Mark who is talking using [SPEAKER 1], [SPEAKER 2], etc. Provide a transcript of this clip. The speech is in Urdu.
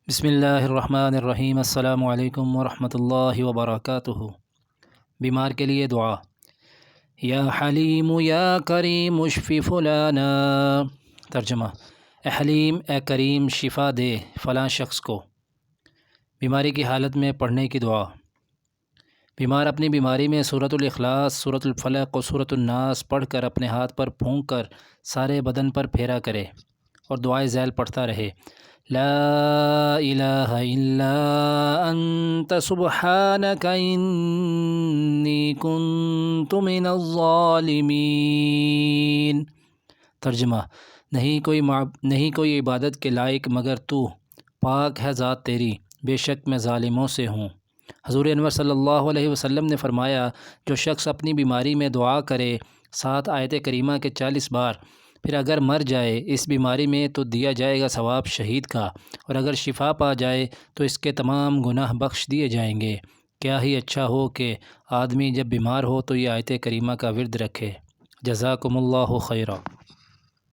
[SPEAKER 1] بسم اللہ الرحمن الرحیم۔ السلام علیکم ورحمۃ اللہ وبرکاتہ۔ بیمار کے لیے دعا۔ یا حلیم یا کریم اشفی فلانا۔ ترجمہ: اے حلیم، اے کریم، شفا دے فلاں شخص کو۔ بیماری کی حالت میں پڑھنے کی دعا۔ بیمار اپنی بیماری میں سورۃ الاخلاص، سورۃ الفلق اور سورۃ الناس پڑھ کر اپنے ہاتھ پر پھونک کر سارے بدن پر پھیرا کرے اور دعائے ذیل پڑھتا رہے: لا الہ الا انت سبحانک انی کنت من الظالمین۔ ترجمہ: نہیں کوئی عبادت کے لائق مگر تو، پاک ہے ذات تیری، بے شک میں ظالموں سے ہوں۔ حضور انور صلی اللہ علیہ وسلم نے فرمایا، جو شخص اپنی بیماری میں دعا کرے 7 آیت کریمہ کے 40 بار، پھر اگر مر جائے اس بیماری میں تو دیا جائے گا ثواب شہید کا، اور اگر شفا پا جائے تو اس کے تمام گناہ بخش دیے جائیں گے۔ کیا ہی اچھا ہو کہ آدمی جب بیمار ہو تو یہ آیت کریمہ کا ورد رکھے۔ جزاکم اللہ خیرا۔